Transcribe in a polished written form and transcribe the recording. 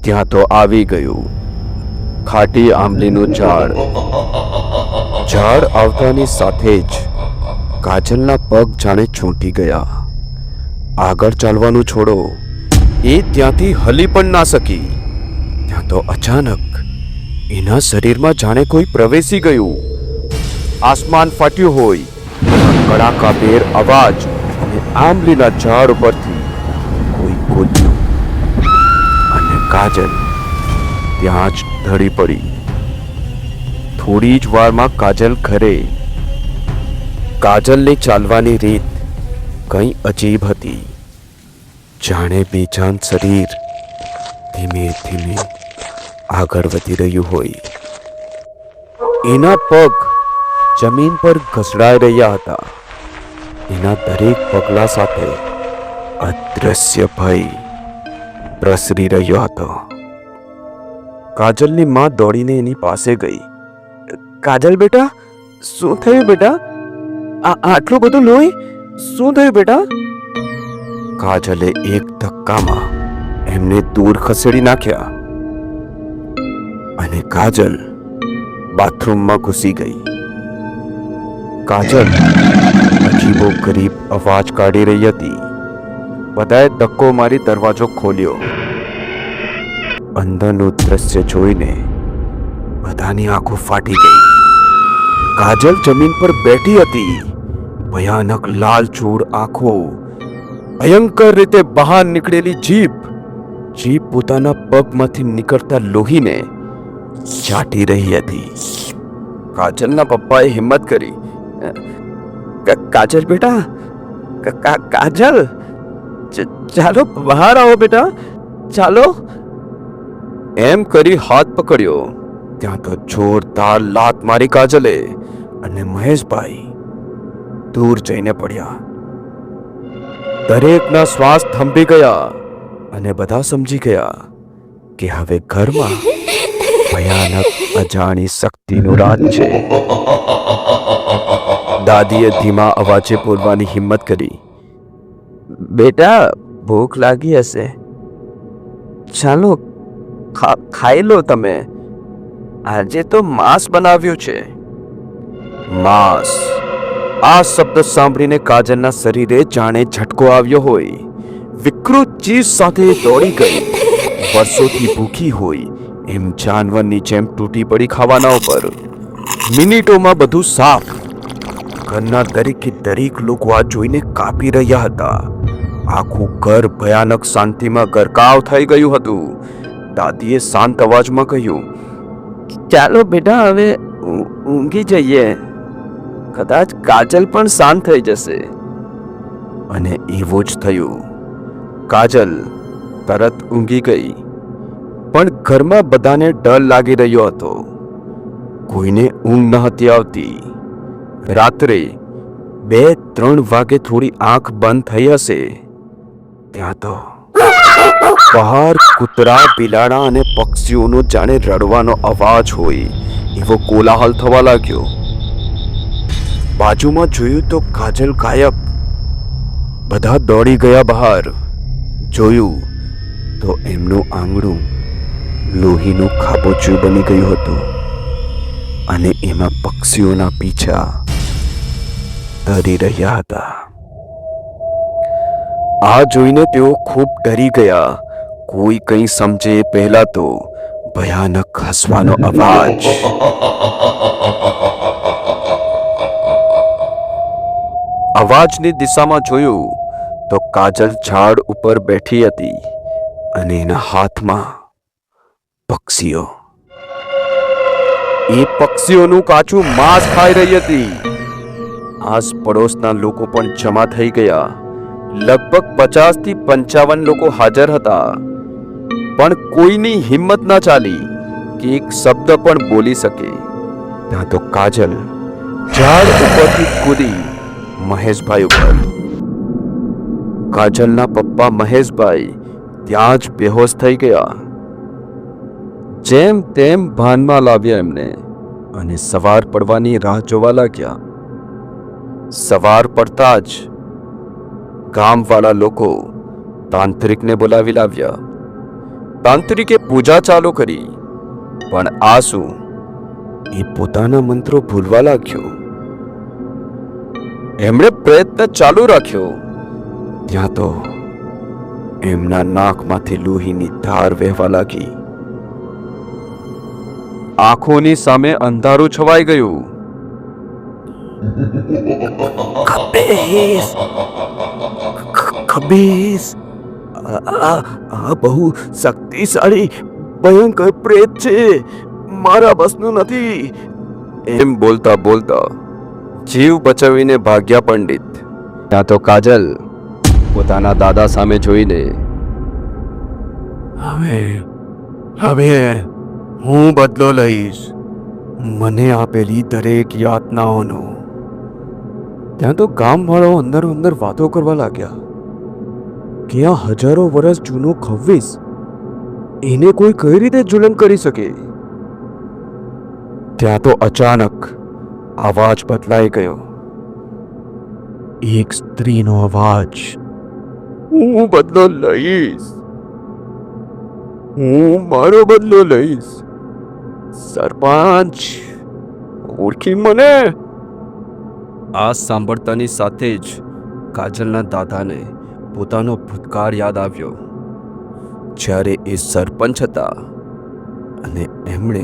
ત્યાં તો આવી ગયું ખાટી આંબલીનું ઝાડ. ઝાડ આવતાની સાથે જ કાજલના પગ જાણે છૂટી ગયા. આગળ ચાલવાનું છોડો, એ ત્યાંથી હલી પણ ના શકી. ત્યાં તો અચાનક એના શરીરમાં જાણે કોઈ પ્રવેશી ગયું. આસમાન ફાટ્યું હોય. કડાકાભેર અવાજ અને આંબલીના ઝાડ ઉપરથી કોઈ બોલ્યું અને કાજલ ત્યાં જ ઢળી પડી. થોડી જ વારમાં કાજલ ઘરે. કાજલની ચાલવાની રીત કંઈ અજીબ હતી. જાણે બેજાન શરીર ધીમે ધીમે આગળ વધી રહ્યું હોય. એના પગ જમીન પર ઘસડાઈ રહ્યા હતા. એના દરેક પગલા સાથે અદ્રશ્ય ભય પ્રસરી રહ્યો હતો. કાજલની માં દોડીને એની પાસે ગઈ. કાજલ બેટા, શું થયું બેટા? આટલું બધું લોહી, શું થયું બેટા? કાજલે એક ધક્કામાં એમને દૂર ખસેડી નાખ્યા અને કાજલ બાથરૂમમાં ઘૂસી ગઈ. કાજલ અજીબો ગરીબ અવાજ કાઢી રહી હતી. બધાએ ધક્કો મારી દરવાજો ખોલ્યો. અંદરનું દ્રશ્ય જોઈને બધાની આંખો ફાટી ગઈ. કાજલ જમીન પર બેઠી હતી. ભયાનક લાલચૂડ આંખો, ભયંકર રીતે બહાર નીકળેલી જીભ પોતાના પગમાંથી નીકળતા લોહીને ચાટી રહી હતી. કાજલના પપ્પાએ હિંમત કરી. કાજલ બેટા, કાજલ, ચાલો બહાર આવો બેટા, ચાલો. એમ કરી હાથ પકડ્યો. ત્યાં તો જોરદાર લાત મારી કાજલે અને મહેશભાઈ દૂર જઈને પડ્યા. દરેકના શ્વાસ થંભી ગયા અને બધા સમજી ગયા કે હવે ઘરમાં ભયાનક અજાણી શક્તિનો રાજ છે. દાદીએ ધીમા અવાજે બોલવાની હિંમત કરી. બેટા, ભૂખ લાગી હશે, ચાલો ખાઈ લો તમે. આજે તો માંસ બનાવ્યું છે. માંસ? આ શબ્દ સાંભળીને કાજલના શરીરે જાણે ઝટકો આવ્યો હોય. વિકૃત ચીજ સાથે દોડી ગઈ. વર્ષોથી ભૂખી હોય એમ જાનવરની જેમ તૂટી પડી ખાવાના ઉપર. મિનિટોમાં બધું સાફ. ઘરના દરેકે દરેક લોકો આ જોઈને કાપી રહ્યા હતા. આખું ઘર ભયાનક શાંતિમાં ગરકાવ થઈ ગયું હતું. દાદીએ શાંત અવાજમાં કહ્યું, ચાલો બેટા, હવે ઊંઘી જઈએ. કદાચ કાજલ પણ શાંત થઈ જશે. અને એવું જ થયું. કાજલ તરત ઊંઘી ગઈ. પણ ઘરમાં બધાને ડર લાગી રહ્યો હતો. કોઈને ઊંઘ ન હતી આવતી. રાત્રે 2-3 વાગે થોડી આંખ બંધ થઈ હશે. ત્યાં તો બહાર કૂતરા, બિલાડા અને પક્ષીઓનો જાણે રડવાનો અવાજ હોય એવો કોલાહલ થવા લાગ્યો. બાજુમાં જોયું તો કાજલ ગાયબ. બધા દોડી ગયા બહાર. જોયું તો એમનું આંગણું લોહીનું ખાબોચિયું બની ગયું હતું અને એમાં પક્ષીઓના પીછા તરી રહ્યા હતા. આ જોઈને તેઓ ખૂબ ડરી ગયા. કોઈ કંઈ સમજે પહેલા તો ભયાનક હસવાનો અવાજ. અવાજની દિશામાં જોયું તો કાજલ ઝાડ ઉપર બેઠી હતી અને એના હાથમાં પક્ષીઓ. એ પક્ષીઓનું કાચું માંસ ખાઈ રહી હતી. આસ પડોશના લોકો પણ જમા થઈ ગયા. લગભગ 50 થી 55 લોકો હાજર હતા. પણ કોઈની હિંમત ના ચાલી કે એક શબ્દ પણ બોલી શકે. ત્યાં તો કાજલ ઝાડ ઉપરથી કૂદી મહેશભાઈ ઉપર. કાજલના પપ્પા મહેશભાઈ ત્યાં જ બેહોશ થઈ ગયા. જેમ તેમ ભાનમાં લાવ્યા એમને અને સવાર પડવાની રાહ જોવા લાગ્યા. સવાર પડતા જ ગામવાળા લોકો તાંત્રિકને બોલાવી લાવ્યા. તાંત્રિકે પૂજા ચાલુ કરી, પણ આ શું? એ પોતાના મંત્રો ભૂલવા લાગ્યો. એમણે પ્રયત્ન ચાલુ રાખ્યો, ત્યાં તો એમના નાકમાંથી લોહીની ધાર વહેવા લાગી. આંખોની સામે અંધારું છવાઈ ગયું. ખબીસ, ખબીસ, આ બહુ શક્તિશાળી ભયંકર પ્રેત છે, મારા બસનું નથી. એમ બોલતા બોલતા જીવ બચાવીને ભાગ્યા પંડિત. ત્યાં તો કાજલ પોતાના દાદા સામે જોઈને, હવે હું બદલો લઈશ, મને આપેલી દરેક યાતનાઓનો. ત્યાં તો ગામવાળાઓ અંદર વાતો કરવા લાગ્યા કે આ હજારો વર્ષ જૂનો ખવ્વીસ, એને કોઈ કઈ રીતે જુલમ કરી શકે? ત્યાં તો અચાનક અવાજ બદલાઈ ગયો. એક સ્ત્રીનો અવાજ, હું બદલો લઈશ, હું મારો બદલો લઈશ. સરપંચ, ઓળખી મને? આ સાંભળતાની સાથે જ કાજલના દાદાને પોતાનો ભૂતકાળ યાદ આવ્યો, જ્યારે એ સરપંચ હતા અને એમણે